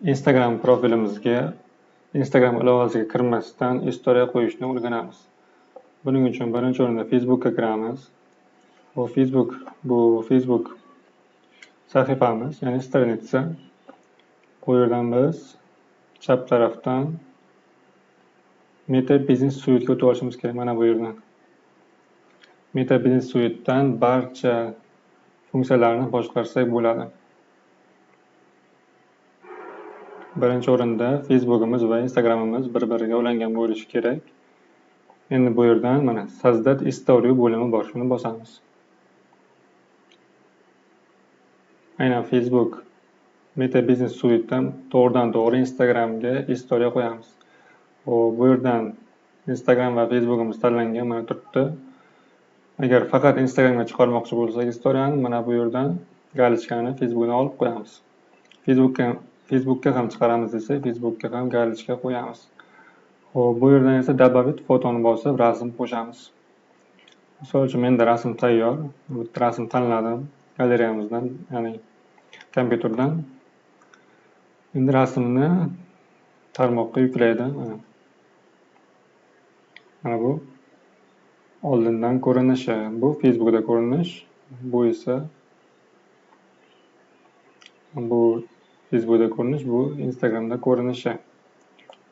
Instagram profilimizga Instagram ilovasiga kirmasdan istoriya qo'yishni o'rganamiz. Buning uchun birinchi o'rinda Facebookga kiramiz. Bu Facebook sahifamiz, ya'ni stranitsa. Bu yerdan biz chap tarafdan Meta Business Suite'ga o'tib olishimiz kerak. Mana bu yerdan. Meta Business Suite'dan barcha funksiyalarni boshqarsak bo'ladi. Birinchi o'rinda Facebook'imiz va Instagram'imiz bir-biriga ulangan bo'lishi kerak. Endi bu yerdan mana Sozdать историю bo'limi bor, shuni bosamiz. Aynan Facebook Meta Business Suite'dan to'g'ridan-to'g'ri Instagram'ga istoriya qo'yamiz. Bu yerdan Instagram va Facebook'imiz tanlangan, mana turibdi. Agar faqat Instagramga chiqarmoqchi bo'lsak istoriyani, mana bu yerdan galichkani Facebook'dan olib qo'yamiz. Facebook'ga ham chiqaramiz desak, Facebook'ga ham galichka qo'yamiz. Bu yerdan esa добавить fotoni bosib, rasm qo'shamiz. Misol uchun menda rasm tayyor. Bu rasm tanladim galereyamizdan, ya'ni kompyuterdan. Endi rasmni tarmoqqa yuklaydi. Mana bu oldindan ko'rinishi, bu Facebook'da ko'rinish, bu esa bu Facebook'da ko'rinish, bu Instagram'da ko'rinishi.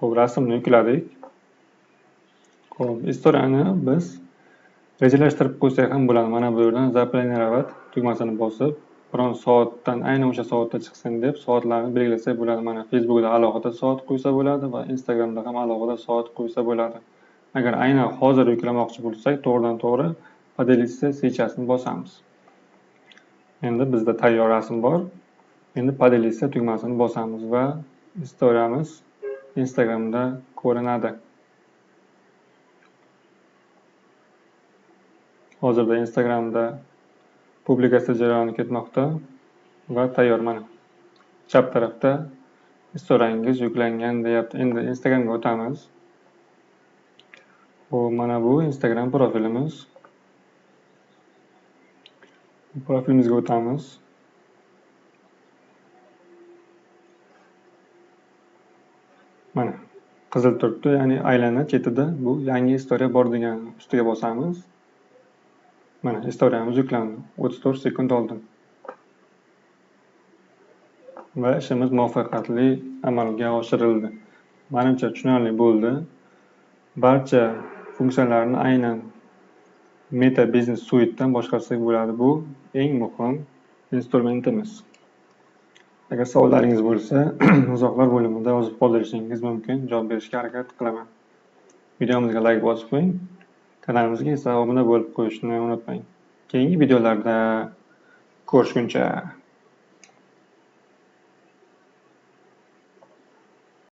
Xo'p, rasmni yukladik. Xo'p, istoriyani biz rejalashtirib qo'ysak ham bo'ladi. Mana bu yerdan zaplanirovать tugmasini bosib, biron soatdan aynan o'sha soatda chiqsin deb soatlarni belgilasak bo'ladi. Mana Facebook'da alohida soat qo'ysa bo'ladi va Instagram'da ham alohida soat qo'ysa bo'ladi. Agar aynan hozir yuklamoqchi bo'lsak, to'g'ridan-to'g'ri поделиться sechasini bosamiz. Endi bizda tayyor rasm bor. Endi поделиться tugmasini bosamiz va istoriyamiz Instagram'da ko'rinadi. Hozirda Instagram'da publikatsiya jarayoni ketmoqda va tayyor mana. Chap tarafda istoriyangiz yuklangan deyapti. Endi Instagram'ga o'tamiz. Mana bu Instagram profilimiz. Profilimizga o'tamiz. Mana qizil turibdi, ya'ni aylana chetida bu yangi istoriya bor degan ustiga bosamiz. Mana istoriyamiz yuklandi 34 sekund oldin. Va ishimiz muvaffaqiyatli amalga oshirildi. Menimcha tushunarli bo'ldi. Barcha funksiyalarni aynan Meta Business Suite'dan boshqarsak bo'ladi. Bu eng muhim instrumentimiz. Agar savollaringiz bo'lsa, izohlar bo'limida yozib qoldirishingiz mumkin. Javob berishga harakat qilaman. Videomizga like bosib qo'ying. Kanalimizga esa obuna bo'lib qo'yishni unutmang. Keyingi videolarda ko'rishguncha